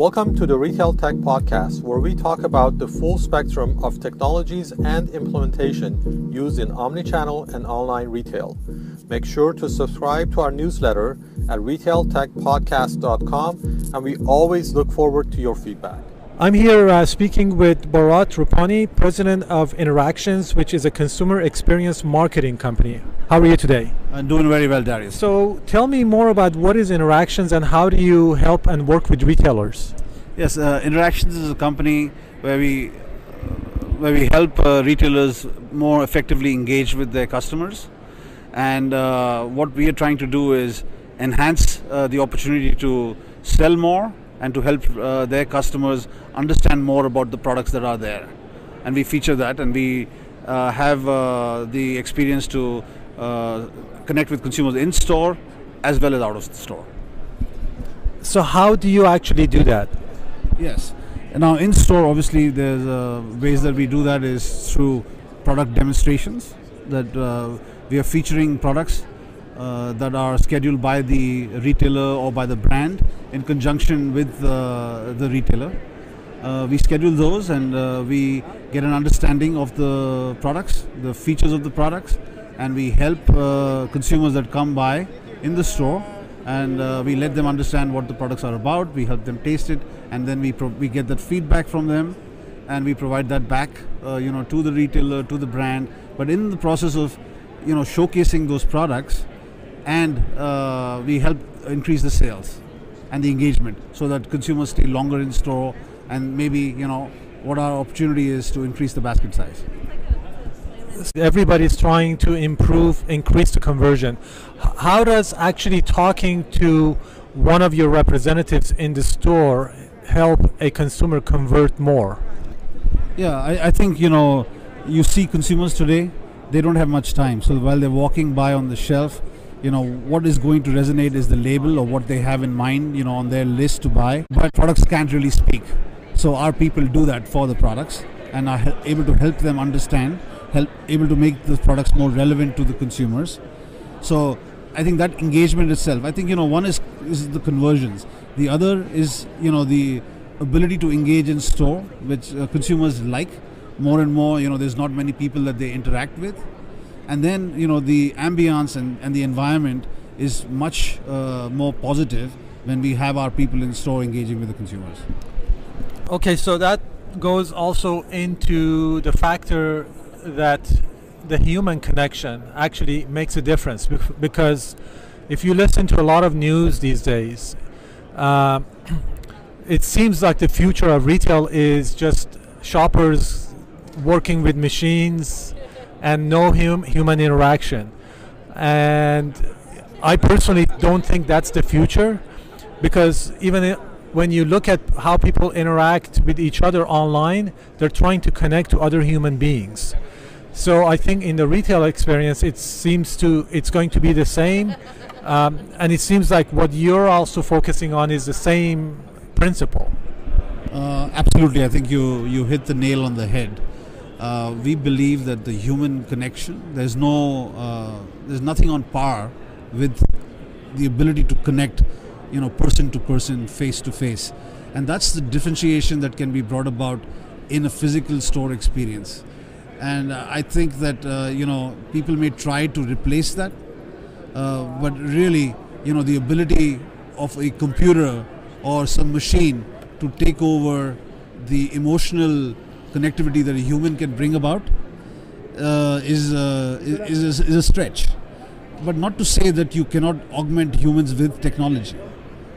Welcome to the Retail Tech Podcast, where we talk about the full spectrum of technologies and implementation used in omnichannel and online retail. Make sure to subscribe to our newsletter at retailtechpodcast.com, and we always look forward to your feedback. I'm here speaking with Bharat Rupani, President of Interactions, which is a consumer experience marketing company. How are you today? I'm doing very well, Darius. So tell me more about what is Interactions and how do you help and work with retailers? Yes, Interactions is a company where we help retailers more effectively engage with their customers, and what we are trying to do is enhance the opportunity to sell more and to help their customers understand more about the products that are there. And we feature that, and we have the experience to connect with consumers in store as well as out of the store. So how do you actually do that? Yes. Now in store, obviously, there's ways that we do that is through product demonstrations, that we are featuring products that are scheduled by the retailer or by the brand in conjunction with the retailer. We schedule those, and we get an understanding of the products, the features of the products, and we help consumers that come by in the store, and we let them understand what the products are about. We help them taste it, and then we get that feedback from them, and we provide that back to the retailer, to the brand. But in the process of showcasing those products, and we help increase the sales and the engagement so that consumers stay longer in store, and maybe what our opportunity is to increase the basket size. Everybody's trying to increase the conversion. How does actually talking to one of your representatives in the store help a consumer convert more? Yeah, I think you see consumers today, they don't have much time. So while they're walking by on the shelf, what is going to resonate is the label or what they have in mind, on their list to buy. But products can't really speak. So our people do that for the products and are able to help them understand, able to make the products more relevant to the consumers. So I think that engagement itself, I think, one is the conversions. The other is, the ability to engage in store, which consumers like more and more. There's not many people that they interact with. And then, the ambience and the environment is much more positive when we have our people in store engaging with the consumers. Okay, so that goes also into the factor that the human connection actually makes a difference, because if you listen to a lot of news these days, it seems like the future of retail is just shoppers working with machines and no human interaction. And I personally don't think that's the future, because even when you look at how people interact with each other online, they're trying to connect to other human beings. So I think in the retail experience, it's going to be the same, and it seems like what you're also focusing on is the same principle. Absolutely, I think you hit the nail on the head. We believe that the human connection, there's nothing on par with the ability to connect, person to person, face to face, and that's the differentiation that can be brought about in a physical store experience. And I think that people may try to replace that, but really, the ability of a computer or some machine to take over the emotional connectivity that a human can bring about is a stretch. But not to say that you cannot augment humans with technology.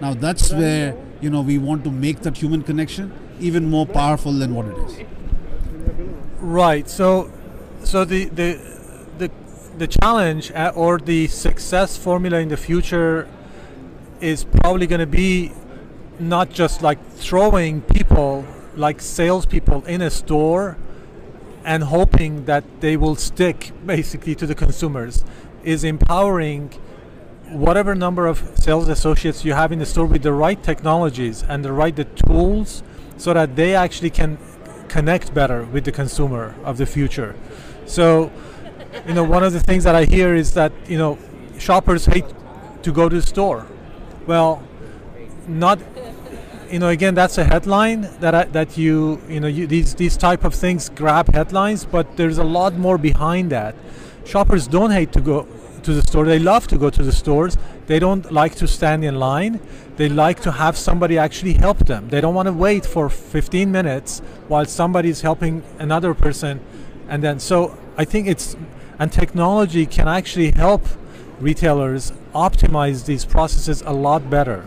Now that's where we want to make that human connection even more powerful than what it is. Right. So the challenge or the success formula in the future is probably going to be not just like throwing people like salespeople in a store and hoping that they will stick basically to the consumers, is empowering whatever number of sales associates you have in the store with the right technologies and the tools so that they actually can connect better with the consumer of the future. So, one of the things that I hear is that, shoppers hate to go to the store. Well, not again, that's a headline that these type of things grab headlines, but there's a lot more behind that. Shoppers don't hate to go to the store. They love to go to the stores. They don't like to stand in line. They like to have somebody actually help them. They don't want to wait for 15 minutes while somebody's helping another person. And then, so I think and technology can actually help retailers optimize these processes a lot better.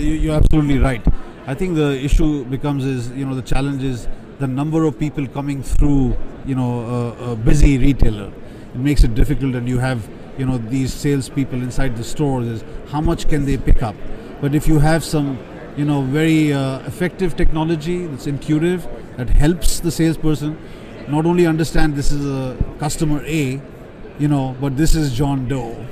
You're absolutely right. I think the issue becomes the challenge is the number of people coming through, a busy retailer. It makes it difficult, and you have, these salespeople inside the stores. Is how much can they pick up? But if you have some, very effective technology that's intuitive, that helps the salesperson not only understand this is a customer A, but this is John Doe,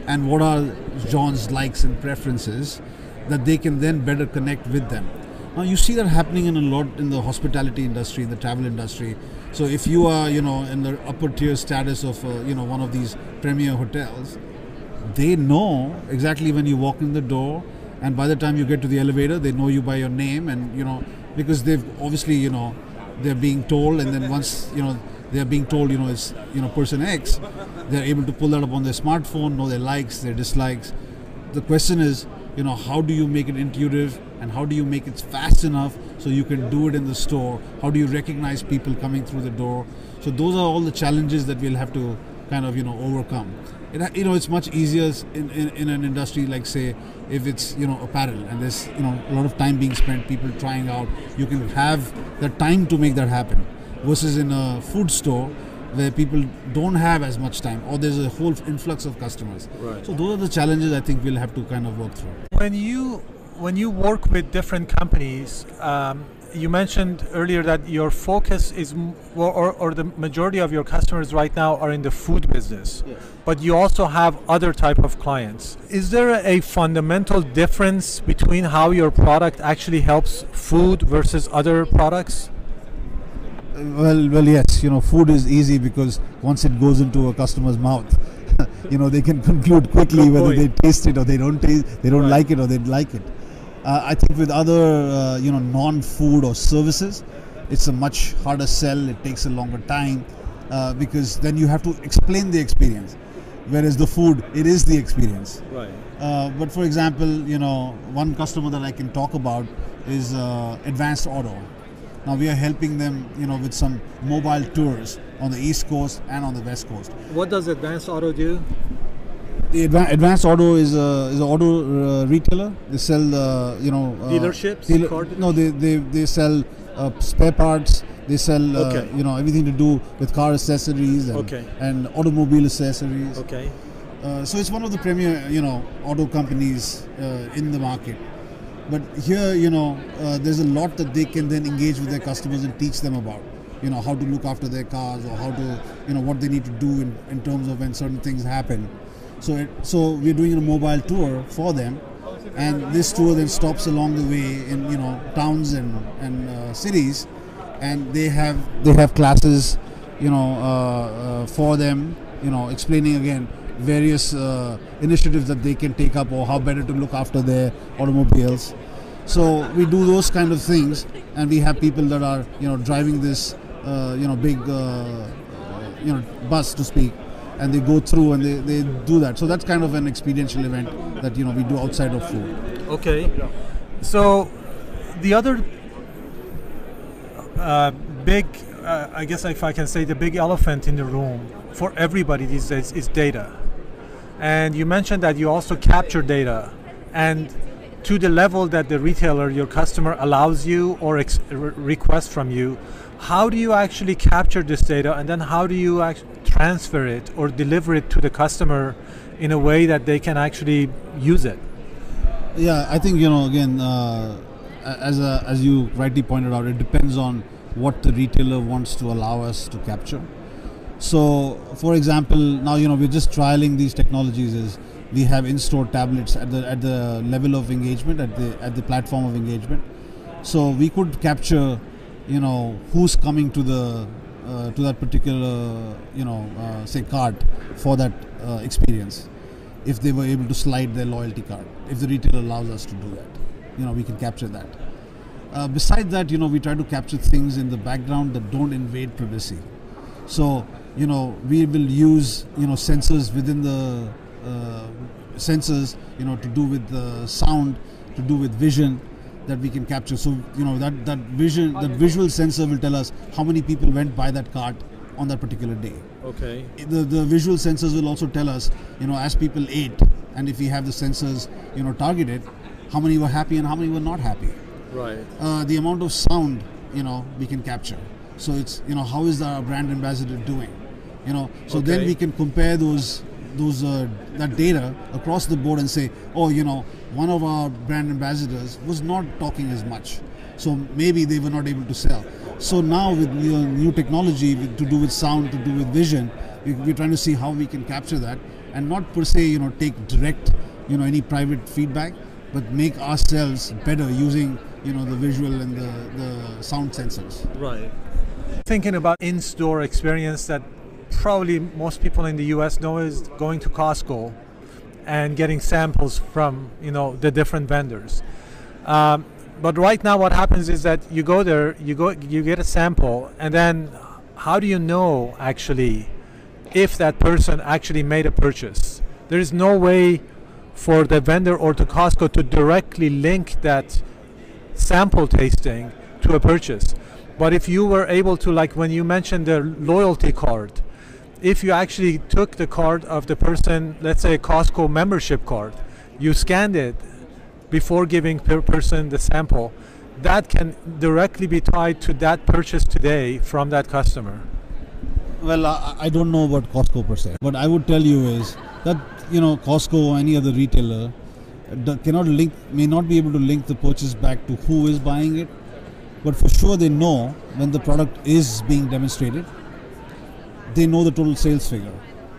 and what are John's likes and preferences, that they can then better connect with them. Now you see that happening in a lot in the hospitality industry, in the travel industry. So if you are, in the upper tier status of, one of these premier hotels, they know exactly when you walk in the door, and by the time you get to the elevator, they know you by your name, and because they've obviously, they're being told, and then once, they're being told, it's, person X, they're able to pull that up on their smartphone, know their likes, their dislikes. The question is, how do you make it intuitive, and how do you make it fast enough so you can do it in the store? How do you recognize people coming through the door? So those are all the challenges that we'll have to kind of, overcome. It's much easier in an industry like, say, if it's, apparel, and there's, a lot of time being spent, people trying out, you can have the time to make that happen, versus in a food store where people don't have as much time, or there's a whole influx of customers. Right. So those are the challenges I think we'll have to kind of work through. When you work with different companies, you mentioned earlier that your focus is, or the majority of your customers right now are in the food business. Yes. But you also have other type of clients. Is there a fundamental difference between how your product actually helps food versus other products? Well, yes. Food is easy because once it goes into a customer's mouth, they can conclude quickly whether they taste it or they don't taste, they don't like it or they like it. I think with other, non-food or services, it's a much harder sell. It takes a longer time because then you have to explain the experience. Whereas the food, it is the experience. Right. But for example, one customer that I can talk about is Advanced Auto. Now we are helping them, with some mobile tours on the East Coast and on the West Coast. What does Advanced Auto do? The Advanced Auto is an auto retailer. They sell, dealerships. They sell spare parts. They sell, everything to do with car accessories and automobile accessories. Okay. So it's one of the premier, auto companies in the market. But here, there's a lot that they can then engage with their customers and teach them about, how to look after their cars, or how to, what they need to do in terms of when certain things happen. So we're doing a mobile tour for them, and this tour then stops along the way in, towns and cities, and they have classes, for them, explaining again various initiatives that they can take up, or how better to look after their automobiles. So we do those kind of things, and we have people that are driving this big bus to speak, and they go through and they do that. So that's kind of an experiential event that we do outside of food. Okay. So the other big, I guess if I can say, the big elephant in the room for everybody these days is data. And you mentioned that you also capture data, and to the level that the retailer, your customer, allows you or requests from you. How do you actually capture this data, and then how do you transfer it or deliver it to the customer in a way that they can actually use it? Yeah, I think again, as you rightly pointed out, it depends on what the retailer wants to allow us to capture. So, for example, now we're just trialing these technologies. Is we have in-store tablets at the level of engagement, at the platform of engagement. So we could capture, who's coming to that particular, say cart for that experience, if they were able to slide their loyalty card, if the retailer allows us to do that. we can capture that. Besides that, we try to capture things in the background that don't invade privacy. So, we will use, sensors within the sensors, to do with the sound, to do with vision that we can capture. So, that visual sensor will tell us how many people went by that cart on that particular day. Okay. The visual sensors will also tell us, as people ate, and if we have the sensors, targeted, how many were happy and how many were not happy. Right. The amount of sound, we can capture. So it's, how is our brand ambassador doing? So Okay. then we can compare that data across the board and say, oh, one of our brand ambassadors was not talking as much. So maybe they were not able to sell. So now with new technology to do with sound, to do with vision, we're trying to see how we can capture that and not per se, take direct, any private feedback, but make ourselves better using, the visual and the sound sensors. Right. Thinking about in-store experience that probably most people in the US know is going to Costco and getting samples from, the different vendors. But right now what happens is that you go there, you get a sample, and then how do you know actually if that person actually made a purchase? There is no way for the vendor or to Costco to directly link that sample tasting to a purchase. But if you were able to, like when you mentioned the loyalty card, if you actually took the card of the person, let's say a Costco membership card, you scanned it before giving per person the sample, that can directly be tied to that purchase today from that customer. Well, I don't know about Costco per se. What I would tell you is that, Costco or any other retailer may not be able to link the purchase back to who is buying it, but for sure they know when the product is being demonstrated. They know the total sales figure.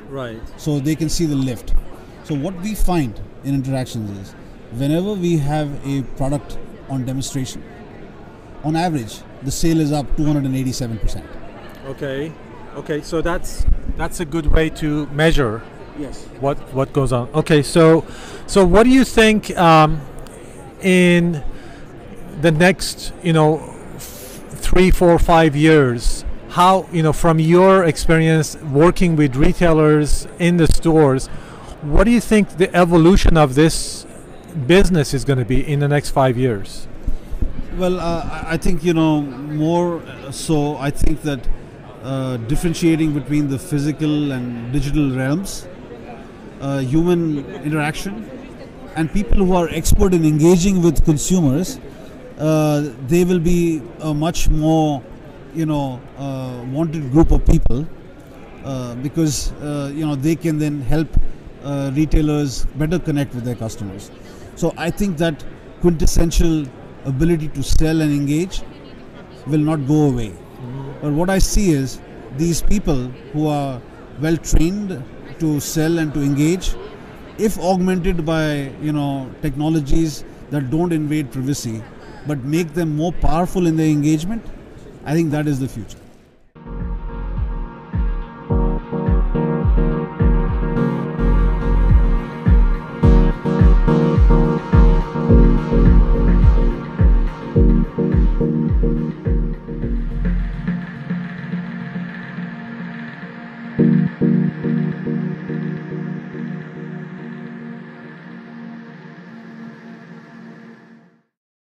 Right. So they can see the lift. So what we find in interactions is whenever we have a product on demonstration, on average, the sale is up 287%. Okay, so that's a good way to measure Yes. what goes on. Okay, so what do you think in the next 3, 4, 5 years? How from your experience working with retailers in the stores, what do you think the evolution of this business is going to be in the next 5 years? Well, I think more so. I think that differentiating between the physical and digital realms, human interaction, and people who are expert in engaging with consumers, they will be a much more wanted group of people because they can then help retailers better connect with their customers. So I think that quintessential ability to sell and engage will not go away. But what I see is these people who are well trained to sell and to engage, if augmented by technologies that don't invade privacy but make them more powerful in their engagement, I think that is the future.